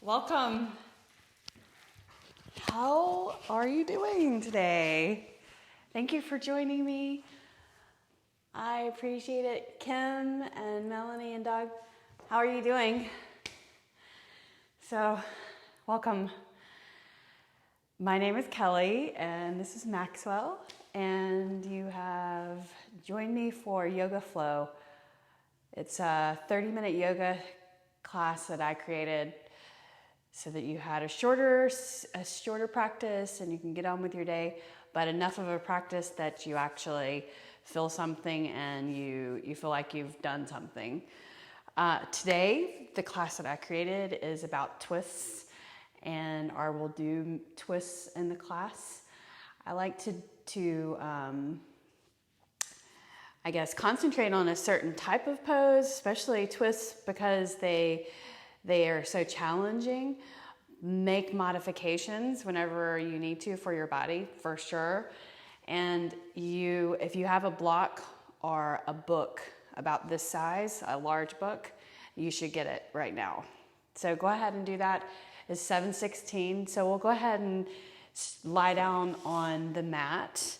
Welcome. How are you doing today? Thank you for joining me. I appreciate it. Kim and Melanie and Doug, how are you doing? So, welcome. My name is Kelly and this is Maxwell, and you have joined me for Yoga Flow. It's a 30-minute yoga class that I created so that you had a shorter practice and you can get on with your day, but enough of a practice that you actually feel something and you feel like you've done something. Today, the class that I created is about twists, and we'll do twists in the class. I like to I guess, concentrate on a certain type of pose, especially twists, because they are so challenging. Make modifications whenever you need to for your body, for sure. And if you have a block or a book about this size, a large book, you should get it right now. So go ahead and do that. It's 7:16. So we'll go ahead and lie down on the mat.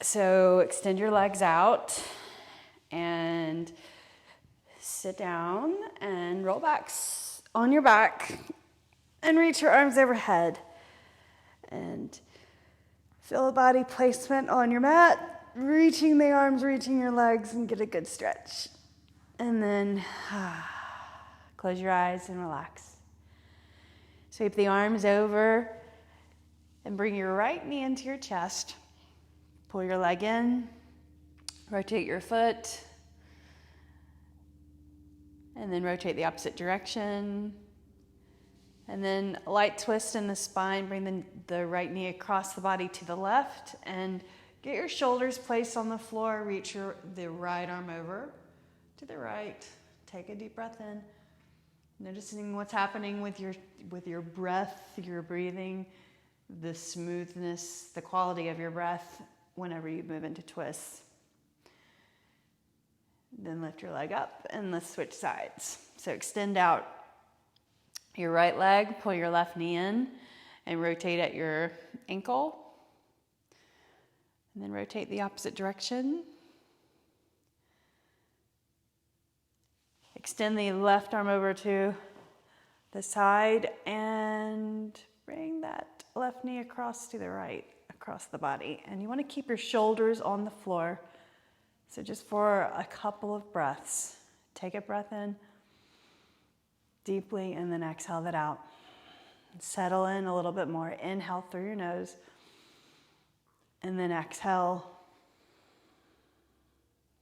So extend your legs out and sit down and roll back on your back and reach your arms overhead and feel the body placement on your mat, reaching the arms, reaching your legs, and get a good stretch. And then close your eyes and relax. Sweep the arms over and bring your right knee into your chest. Pull your leg in, rotate your foot, and then rotate the opposite direction. And then a light twist in the spine, bring the right knee across the body to the left, and get your shoulders placed on the floor. Reach the right arm over to the right. Take a deep breath in, noticing what's happening with your breath, your breathing, the smoothness, the quality of your breath whenever you move into twists. Then lift your leg up and let's switch sides. So extend out your right leg, pull your left knee in and rotate at your ankle. And then rotate the opposite direction. Extend the left arm over to the side and bring that left knee across to the right, across the body. And you want to keep your shoulders on the floor. So just for a couple of breaths, take a breath in deeply and then exhale that out. Settle in a little bit more. Inhale through your nose and then exhale.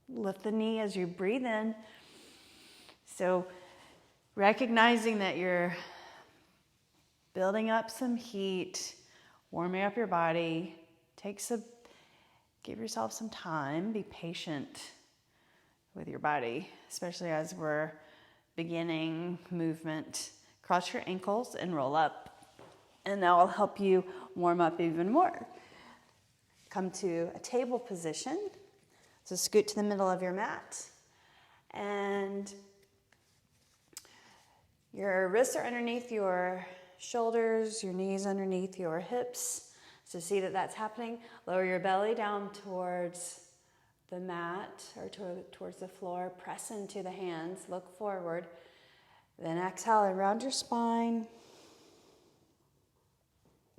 Lift the knee as you breathe in. So recognizing that you're building up some heat, warming up your body, give yourself some time, be patient with your body, especially as we're beginning movement. Cross your ankles and roll up. And now I'll help you warm up even more. Come to a table position. So scoot to the middle of your mat. And your wrists are underneath your shoulders, your knees underneath your hips. So see that that's happening. Lower your belly down towards the mat or towards the floor. Press into the hands. Look forward. Then exhale and round your spine.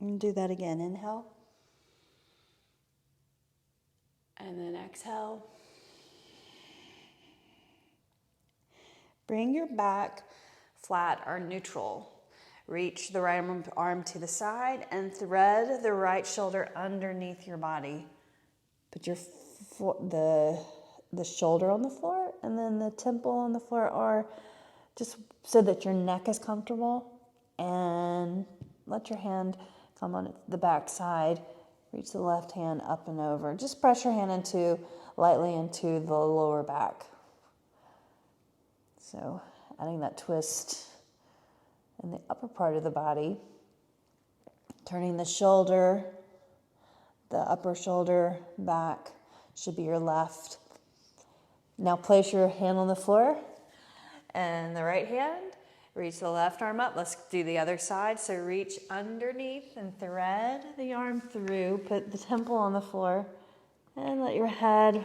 And do that again. Inhale. And then exhale. Bring your back flat or neutral. Reach the right arm to the side and thread the right shoulder underneath your body. Put the shoulder on the floor and then the temple on the floor, or just so that your neck is comfortable. And let your hand come on the back side. Reach the left hand up and over. Just press your hand lightly into the lower back. So adding that twist in the upper part of the body, turning the shoulder, the upper shoulder back should be your left. Now place your hand on the floor and the right hand Reach the left arm up. Let's do the other side. So reach underneath and thread the arm through. Put the temple on the floor and let your head,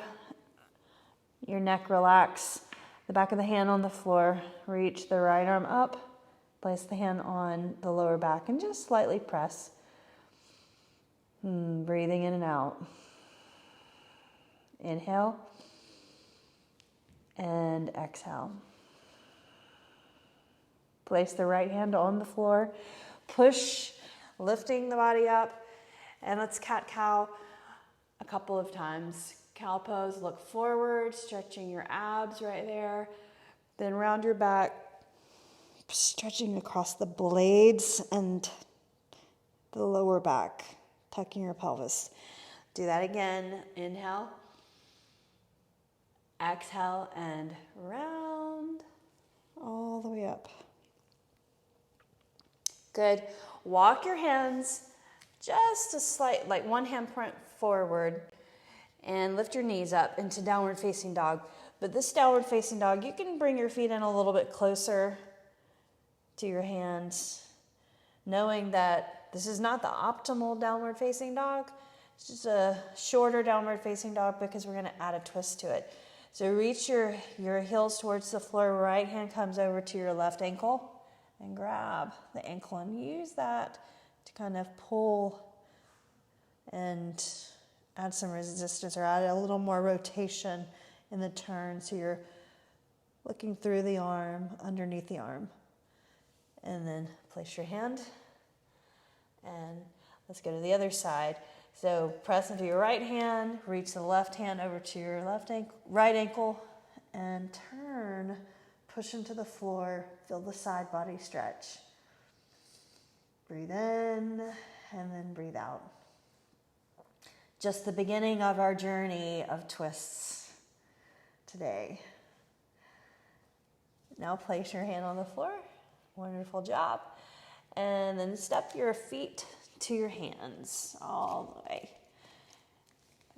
your neck relax. The back of the hand on the floor. Reach the right arm up. Place the hand on the lower back and just slightly press. Breathing in and out. Inhale and exhale. Place the right hand on the floor. Push, lifting the body up. And let's cat-cow a couple of times. Cow pose, look forward, stretching your abs right there. Then round your back, stretching across the blades and the lower back, tucking your pelvis. Do that again. Inhale. Exhale and round all the way up. Good. Walk your hands just a slight, like one hand point forward, and lift your knees up into downward facing dog. But this downward facing dog, you can bring your feet in a little bit closer to your hands, knowing that this is not the optimal downward facing dog. It's just a shorter downward facing dog because we're going to add a twist to it. So reach your heels towards the floor. Right hand comes over to your left ankle and grab the ankle and use that to kind of pull and add some resistance or add a little more rotation in the turn. So you're looking through the arm, underneath the arm. And then place your hand and let's go to the other side. So press into your right hand, reach the left hand over to your right ankle, and turn, push into the floor, feel the side body stretch. Breathe in and then breathe out. Just the beginning of our journey of twists today. Now place your hand on the floor. Wonderful job. And then step your feet to your hands all the way.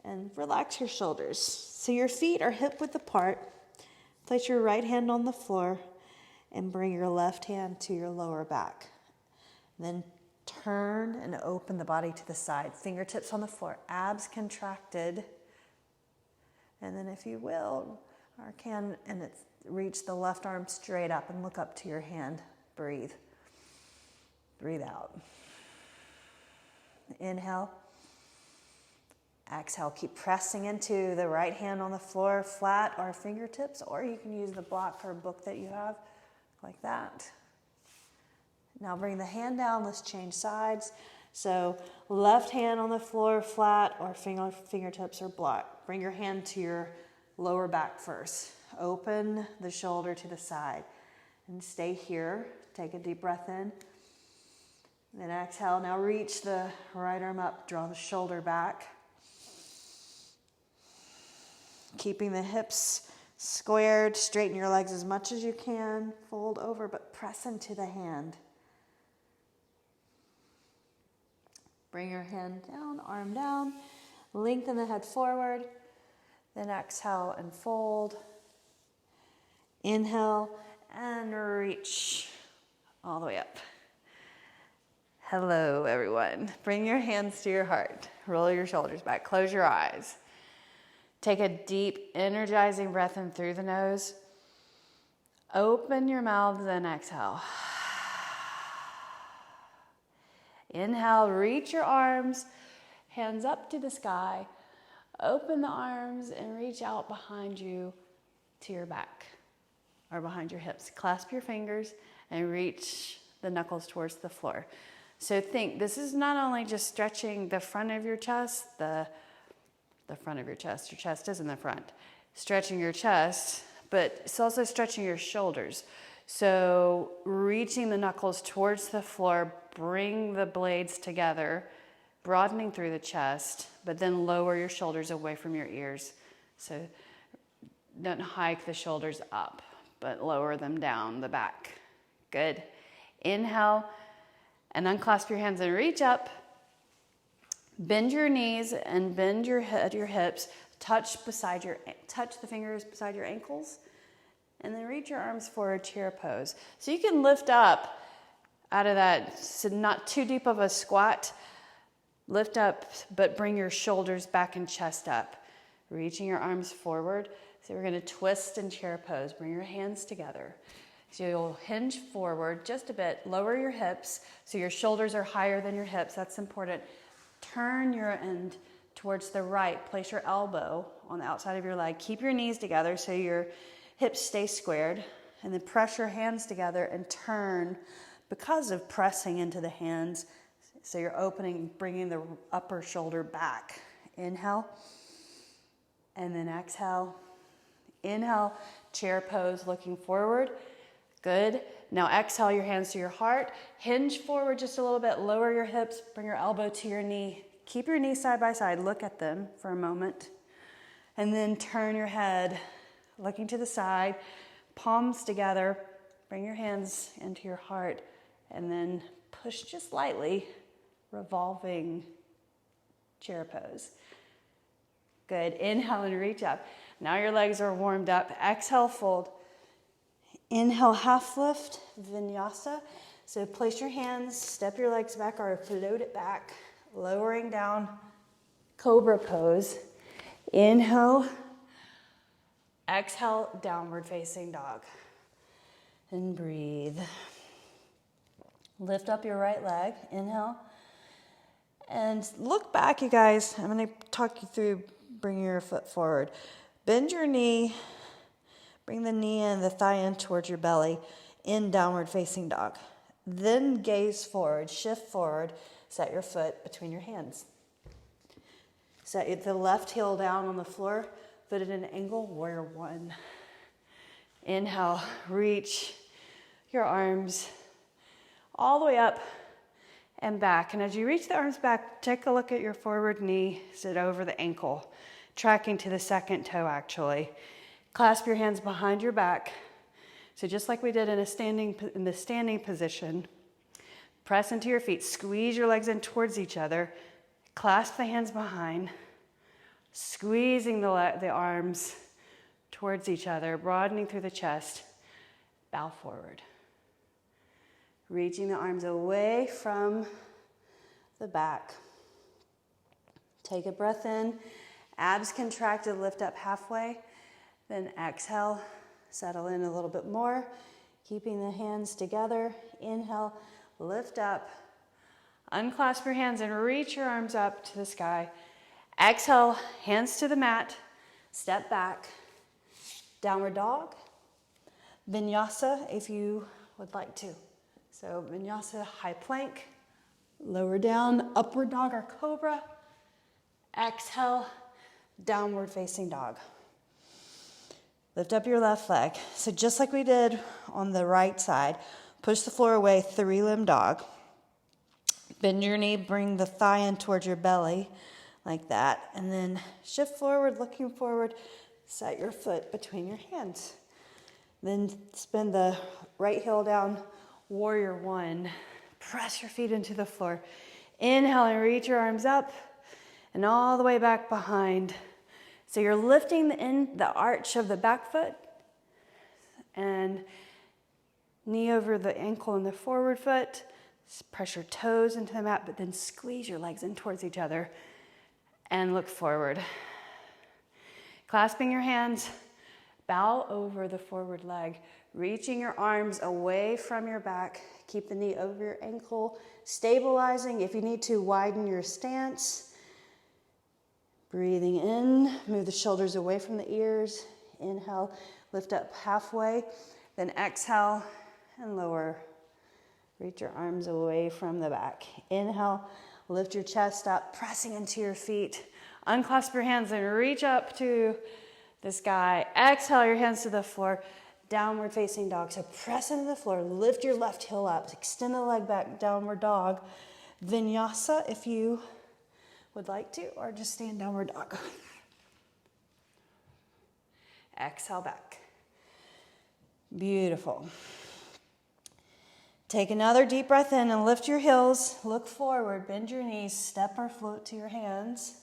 And relax your shoulders. So your feet are hip width apart. Place your right hand on the floor and bring your left hand to your lower back. Then turn and open the body to the side. Fingertips on the floor, abs contracted. And then if you will, reach the left arm straight up and look up to your hand. Breathe. Breathe out. Inhale. Exhale. Keep pressing into the right hand on the floor, flat or fingertips, or you can use the block or book that you have, like that. Now bring the hand down. Let's change sides. So left hand on the floor, flat, or fingertips or block. Bring your hand to your lower back first. Open the shoulder to the side and stay here. Take a deep breath in. Then exhale. Now reach the right arm up. Draw the shoulder back. Keeping the hips squared. Straighten your legs as much as you can. Fold over, but press into the hand. Bring your hand down, arm down. Lengthen the head forward. Then exhale and fold. Inhale and reach all the way up. Hello, everyone. Bring your hands to your heart. Roll your shoulders back. Close your eyes. Take a deep, energizing breath in through the nose. Open your mouth, then exhale. Inhale, reach your arms, hands up to the sky. Open the arms and reach out behind you to your back or behind your hips. Clasp your fingers and reach the knuckles towards the floor. So think, this is not only just stretching the front of your chest, the front of your chest is in the front, stretching your chest, but it's also stretching your shoulders. So reaching the knuckles towards the floor, bring the blades together, broadening through the chest, but then lower your shoulders away from your ears. So don't hike the shoulders up, but lower them down the back. Good. Inhale and unclasp your hands and reach up. Bend your knees and bend your head, your hips. Touch the fingers beside your ankles. And then reach your arms forward, chair pose. So you can lift up out of that, so not too deep of a squat. Lift up, but bring your shoulders back and chest up. Reaching your arms forward. So we're gonna twist and chair pose. Bring your hands together. So you'll hinge forward just a bit, lower your hips so your shoulders are higher than your hips. That's important. Turn your end towards the right. Place your elbow on the outside of your leg. Keep your knees together so your hips stay squared. And then press your hands together and turn because of pressing into the hands. So you're opening, bringing the upper shoulder back. Inhale. And then exhale. Inhale, chair pose, looking forward. Good. Now exhale your hands to your heart. Hinge forward just a little bit. Lower your hips. Bring your elbow to your knee. Keep your knees side by side. Look at them for a moment. And then turn your head, looking to the side. Palms together. Bring your hands into your heart. And then push just lightly. Revolving chair pose. Good. Inhale and reach up. Now your legs are warmed up. Exhale, fold. Inhale, half lift, vinyasa. So place your hands, step your legs back or float it back, lowering down, cobra pose. Inhale, exhale, downward facing dog. And breathe. Lift up your right leg, inhale. And look back, you guys. I'm gonna talk you through bringing your foot forward. Bend your knee. Bring the knee and the thigh in towards your belly in downward facing dog. Then gaze forward, shift forward, set your foot between your hands. Set the left heel down on the floor, foot at an angle, warrior one. Inhale, reach your arms all the way up and back. And as you reach the arms back, take a look at your forward knee, sit over the ankle, tracking to the second toe actually. Clasp your hands behind your back. So just like we did in the standing position, press into your feet, squeeze your legs in towards each other, clasp the hands behind, squeezing the arms towards each other, broadening through the chest, bow forward. Reaching the arms away from the back. Take a breath in, abs contracted, lift up halfway. Then exhale, settle in a little bit more, keeping the hands together. Inhale, lift up, unclasp your hands and reach your arms up to the sky. Exhale, hands to the mat, step back, downward dog, vinyasa if you would like to. So vinyasa, high plank, lower down, upward dog or cobra. Exhale, downward facing dog. Lift up your left leg. So just like we did on the right side, push the floor away, three-limb dog. Bend your knee, bring the thigh in towards your belly, like that. And then shift forward, looking forward, set your foot between your hands. Then spin the right heel down, warrior one. Press your feet into the floor. Inhale and reach your arms up and all the way back behind. So you're lifting the arch of the back foot and knee over the ankle and the forward foot. Press your toes into the mat, but then squeeze your legs in towards each other and look forward. Clasping your hands, bow over the forward leg, reaching your arms away from your back. Keep the knee over your ankle, stabilizing. If you need to, widen your stance. Breathing in, move the shoulders away from the ears. Inhale, lift up halfway. Then exhale and lower. Reach your arms away from the back. Inhale, lift your chest up, pressing into your feet. Unclasp your hands and reach up to the sky. Exhale your hands to the floor. Downward facing dog. So press into the floor, lift your left heel up, extend the leg back, downward dog. Vinyasa if you would like to, or just stand downward dog. Exhale back. Beautiful. Take another deep breath in and lift your heels. Look forward, bend your knees, step or float to your hands.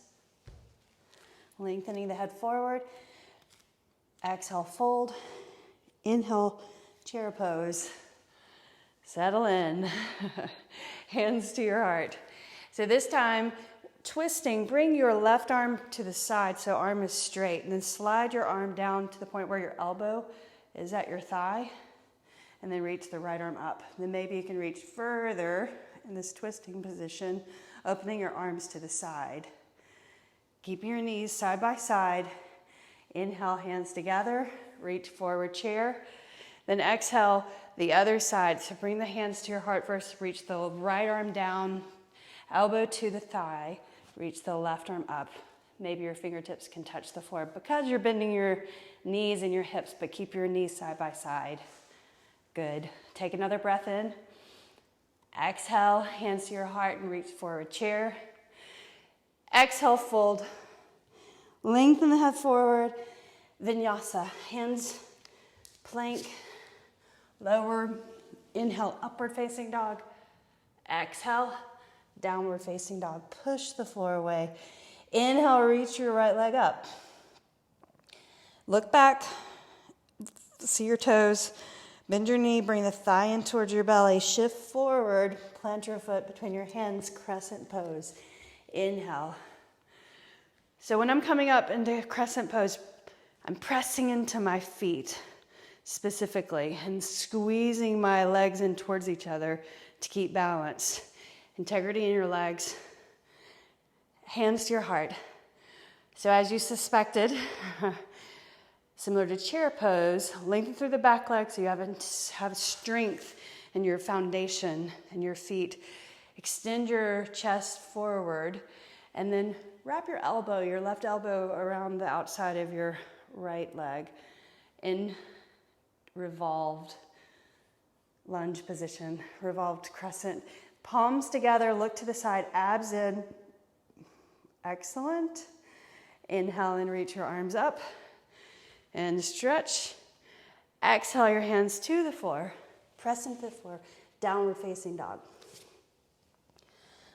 Lengthening the head forward. Exhale, fold. Inhale, chair pose. Settle in. Hands to your heart. So this time, twisting, bring your left arm to the side so arm is straight, and then slide your arm down to the point where your elbow is at your thigh, and then reach the right arm up. Then maybe you can reach further in this twisting position, opening your arms to the side. Keeping your knees side by side. Inhale, hands together, reach forward chair. Then exhale, the other side. So bring the hands to your heart first, reach the right arm down, elbow to the thigh, reach the left arm up. Maybe your fingertips can touch the floor because you're bending your knees and your hips, but keep your knees side by side. Good. Take another breath in. Exhale, hands to your heart and reach forward chair. Exhale, fold. Lengthen the head forward. Vinyasa. Hands, plank, lower. Inhale, upward facing dog. Exhale, downward facing dog. Push the floor away. Inhale, reach your right leg up. Look back. See your toes. Bend your knee, bring the thigh in towards your belly. Shift forward, plant your foot between your hands, crescent pose. Inhale. So when I'm coming up into crescent pose, I'm pressing into my feet specifically and squeezing my legs in towards each other to keep balance. Integrity in your legs. Hands to your heart. So as you suspected, similar to chair pose, lengthen through the back leg so you have strength in your foundation and your feet. Extend your chest forward and then wrap your left elbow around the outside of your right leg in revolved lunge position, revolved crescent. Palms together, look to the side, abs in. Excellent. Inhale and reach your arms up. And stretch. Exhale your hands to the floor. Press into the floor. Downward facing dog.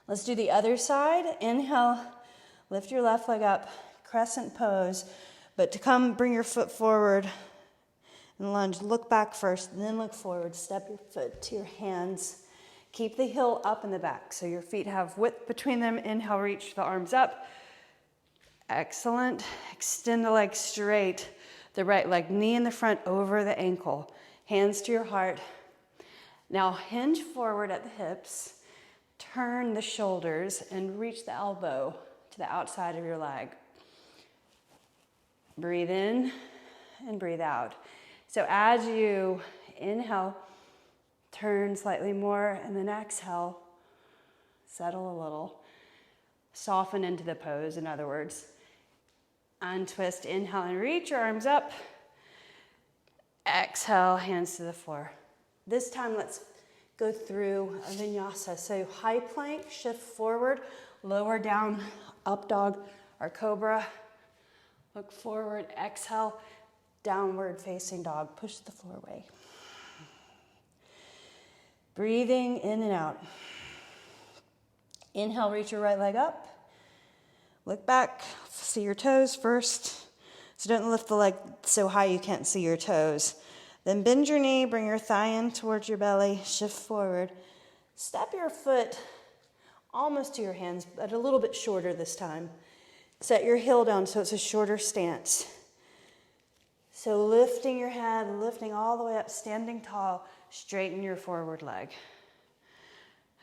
Let's do the other side. Inhale. Lift your left leg up. Crescent pose. But to come, bring your foot forward and lunge. Look back first, then look forward. Step your foot to your hands. Keep the heel up in the back so your feet have width between them. Inhale, reach the arms up. Excellent. Extend the leg straight. The right leg, knee in the front over the ankle. Hands to your heart. Now hinge forward at the hips. Turn the shoulders and reach the elbow to the outside of your leg. Breathe in and breathe out. So as you inhale, turn slightly more, and then exhale, settle a little. Soften into the pose, in other words. Untwist, inhale, and reach your arms up. Exhale, hands to the floor. This time, let's go through a vinyasa. So high plank, shift forward, lower down, up dog or cobra. Look forward, exhale, downward facing dog. Push the floor away. Breathing in and out. Inhale, reach your right leg up. Look back, see your toes first. So don't lift the leg so high you can't see your toes. Then bend your knee, bring your thigh in towards your belly, shift forward. Step your foot almost to your hands, but a little bit shorter this time. Set your heel down so it's a shorter stance. So lifting your head, lifting all the way up, standing tall, straighten your forward leg.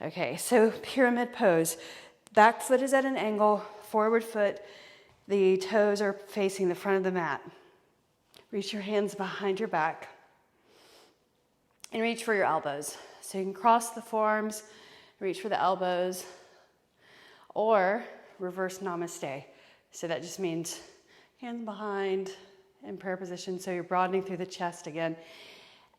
Okay, so pyramid pose. Back foot is at an angle, forward foot, the toes are facing the front of the mat. Reach your hands behind your back and reach for your elbows. So you can cross the forearms, reach for the elbows, or reverse namaste. So that just means hands behind in prayer position, so you're broadening through the chest again.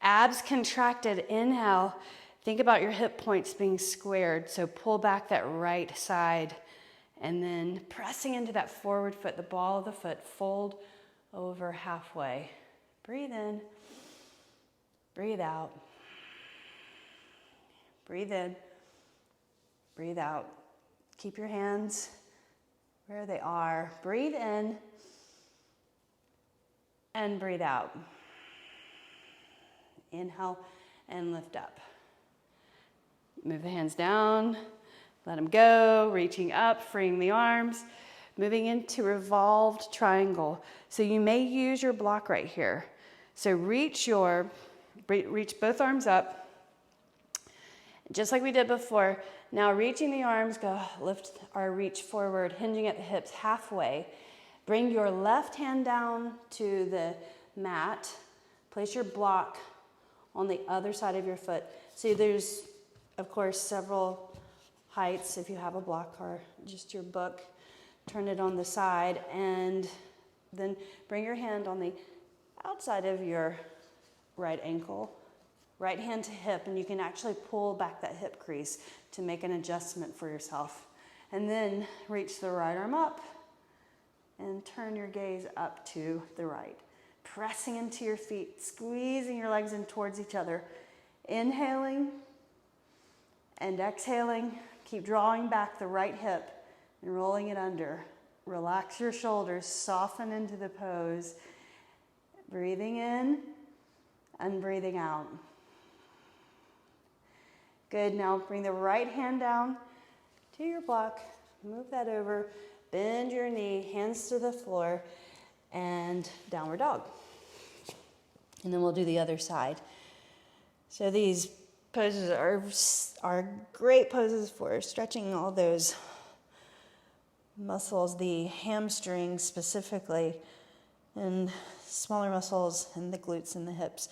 Abs contracted, inhale. Think about your hip points being squared, so pull back that right side, and then pressing into that forward foot, the ball of the foot, fold over halfway. Breathe in, breathe out. Breathe in, breathe out. Keep your hands where they are. Breathe in and breathe out. Inhale and lift up. Move the hands down, let them go, reaching up, freeing the arms, moving into revolved triangle. So you may use your block right here. So reach both arms up, just like we did before. Now reaching the arms, go lift or reach forward, hinging at the hips halfway. Bring your left hand down to the mat. Place your block on the other side of your foot. See, there's, of course, several heights if you have a block or just your book. Turn it on the side and then bring your hand on the outside of your right ankle, right hand to hip, and you can actually pull back that hip crease to make an adjustment for yourself. And then reach the right arm up and turn your gaze up to the right. Pressing into your feet, squeezing your legs in towards each other. Inhaling and exhaling. Keep drawing back the right hip and rolling it under. Relax your shoulders, soften into the pose. Breathing in and breathing out. Good, now bring the right hand down to your block. Move that over, bend your knee, hands to the floor, and downward dog. And then we'll do the other side. So these poses are great poses for stretching all those muscles, the hamstrings specifically, and smaller muscles in the glutes and the hips.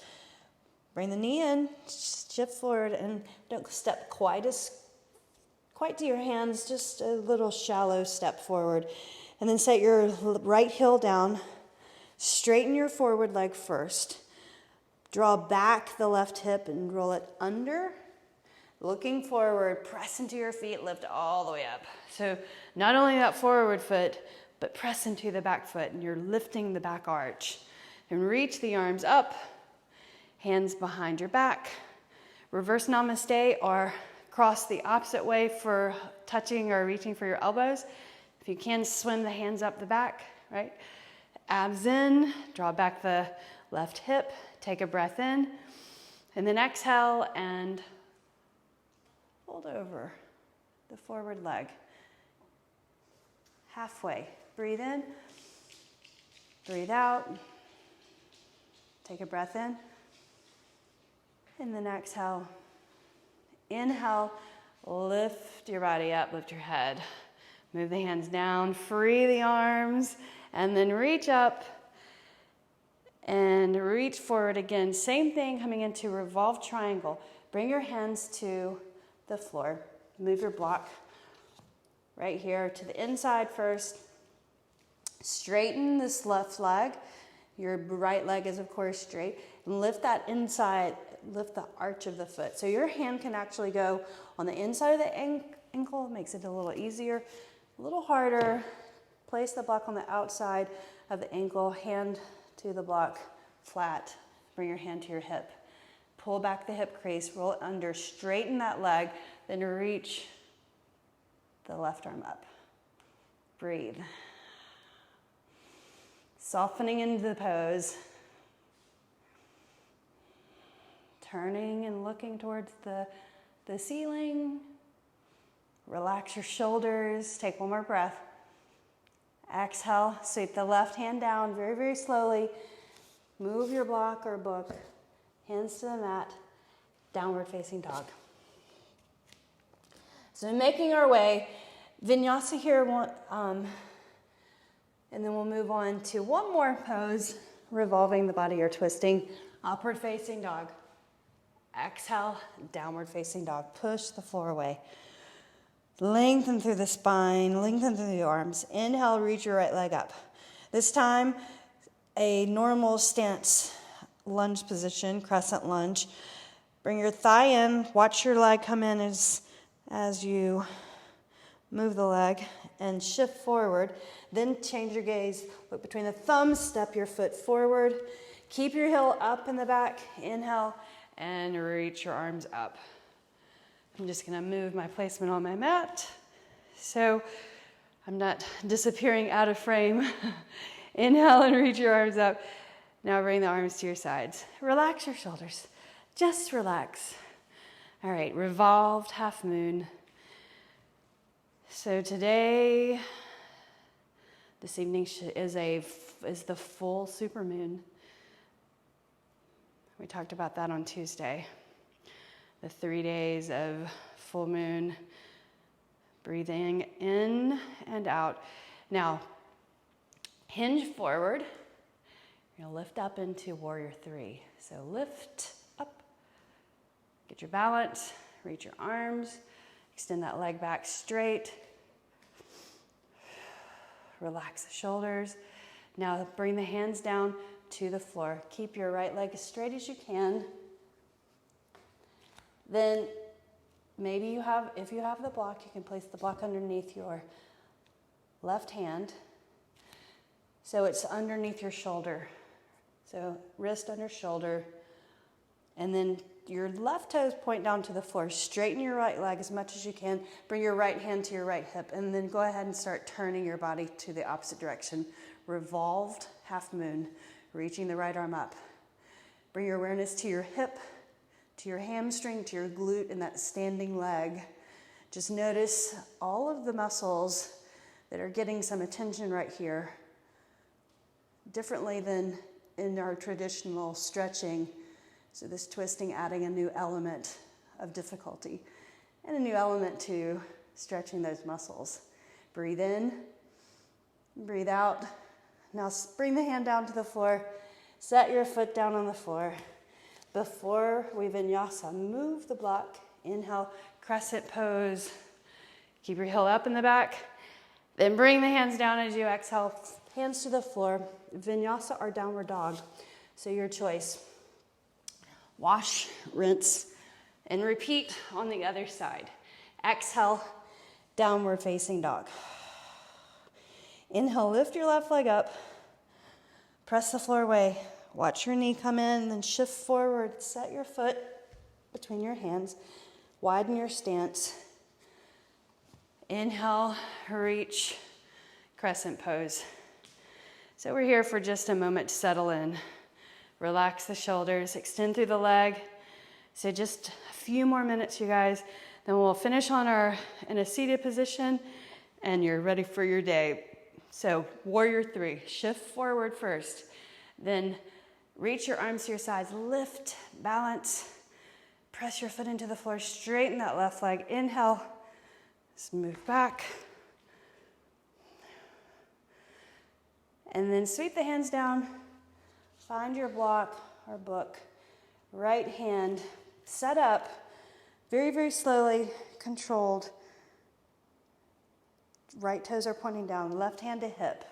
Bring the knee in, shift forward, and don't step quite to your hands, just a little shallow step forward. And then set your right heel down, straighten your forward leg first. Draw back the left hip and roll it under. Looking forward, press into your feet, lift all the way up. So not only that forward foot, but press into the back foot, and you're lifting the back arch. And reach the arms up, hands behind your back. Reverse namaste or cross the opposite way for touching or reaching for your elbows. If you can, swim the hands up the back, right? Abs in, draw back the left hip, take a breath in, and then exhale and fold over the forward leg. Halfway. Breathe in, breathe out. Take a breath in, and then exhale. Inhale, lift your body up, lift your head. Move the hands down, free the arms, and then reach up and reach forward again. Same thing, coming into revolved triangle. Bring your hands to the floor. Move your block right here to the inside first. Straighten this left leg. Your right leg is, of course, straight. And lift that inside, lift the arch of the foot. So your hand can actually go on the inside of the ankle. Makes it a little easier, a little harder. Place the block on the outside of the ankle, hand to the block, flat. Bring your hand to your hip. Pull back the hip crease, roll it under, straighten that leg, then reach the left arm up. Breathe. Softening into the pose. Turning and looking towards the ceiling. Relax your shoulders. Take one more breath. Exhale, sweep the left hand down very, very slowly. Move your block or book. Hands to the mat. Downward facing dog. So making our way, vinyasa here, and then we'll move on to one more pose, revolving the body or twisting. Upward facing dog. Exhale, downward facing dog. Push the floor away. Lengthen through the spine, lengthen through the arms. Inhale, reach your right leg up. This time, a normal stance lunge position, crescent lunge. Bring your thigh in, watch your leg come in as you move the leg and shift forward. Then change your gaze, look between the thumbs, step your foot forward. Keep your heel up in the back, inhale, and reach your arms up. I'm just gonna move my placement on my mat so I'm not disappearing out of frame. Inhale and reach your arms up. Now bring the arms to your sides. Relax your shoulders. Just relax. All right, revolved half moon. So today, this evening is the full supermoon. We talked about that on Tuesday. The 3 days of full moon, breathing in and out. Now, hinge forward. You're gonna lift up into warrior three. So lift up, get your balance, reach your arms, extend that leg back straight. Relax the shoulders. Now bring the hands down to the floor. Keep your right leg as straight as you can. Then maybe if you have the block, you can place the block underneath your left hand. So it's underneath your shoulder. So wrist under shoulder. And then your left toes point down to the floor. Straighten your right leg as much as you can. Bring your right hand to your right hip. And then go ahead and start turning your body to the opposite direction. Revolved half moon. Reaching the right arm up. Bring your awareness to your hip, to your hamstring, to your glute, and that standing leg. Just notice all of the muscles that are getting some attention right here. Differently than in our traditional stretching. So this twisting adding a new element of difficulty and a new element to stretching those muscles. Breathe in, breathe out. Now bring the hand down to the floor. Set your foot down on the floor. Before we vinyasa, move the block. Inhale, crescent pose. Keep your heel up in the back. Then bring the hands down as you exhale. Hands to the floor. Vinyasa or downward dog. So your choice. Wash, rinse, and repeat on the other side. Exhale, downward facing dog. Inhale, lift your left leg up. Press the floor away. Watch your knee come in, then shift forward. Set your foot between your hands. Widen your stance. Inhale, reach, crescent pose. So we're here for just a moment to settle in. Relax the shoulders, extend through the leg. So just a few more minutes, you guys. Then we'll finish in a seated position and you're ready for your day. So warrior three, shift forward first. Then reach your arms to your sides, lift, balance. Press your foot into the floor, straighten that left leg. Inhale, just move back. And then sweep the hands down. Find your block or book. Right hand, set up. Very, very slowly, controlled. Right toes are pointing down. Left hand to hip.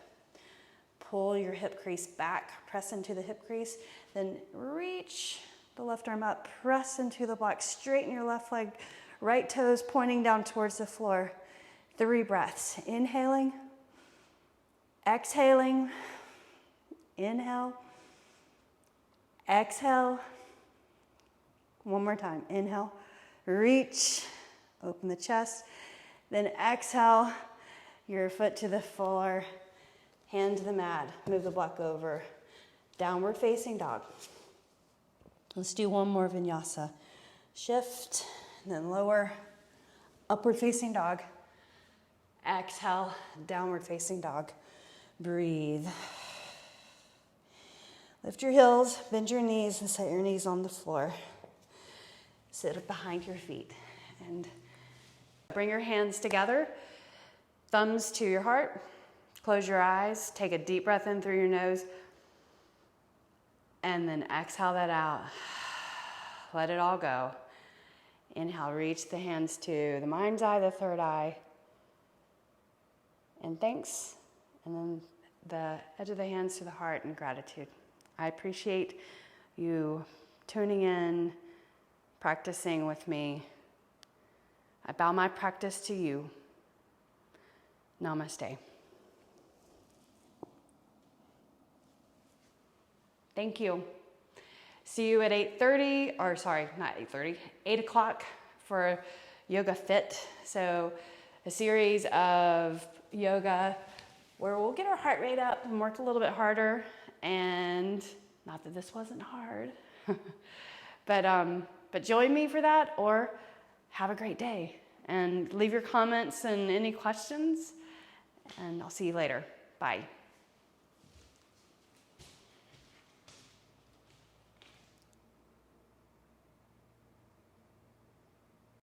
Pull your hip crease back. Press into the hip crease. Then reach the left arm up. Press into the block. Straighten your left leg. Right toes pointing down towards the floor. 3 breaths. Inhaling. Exhaling. Inhale. Exhale. One more time. Inhale. Reach. Open the chest. Then exhale. Your foot to the floor. Hand to the mat. Move the block over. Downward facing dog. Let's do one more vinyasa. Shift. Then lower. Upward facing dog. Exhale. Downward facing dog. Breathe. Lift your heels, bend your knees, and set your knees on the floor. Sit behind your feet. And bring your hands together, thumbs to your heart. Close your eyes, take a deep breath in through your nose, and then exhale that out. Let it all go. Inhale, reach the hands to the mind's eye, the third eye. And thanks. And then the edge of the hands to the heart and gratitude. I appreciate you tuning in, practicing with me. I bow my practice to you. Namaste. Thank you. See you at 8:30, or sorry, not 8:30, 8 o'clock for Yoga Fit. So a series of yoga where we'll get our heart rate up and work a little bit harder. And not that this wasn't hard, But join me for that, or have a great day. And leave your comments and any questions, and I'll see you later. Bye.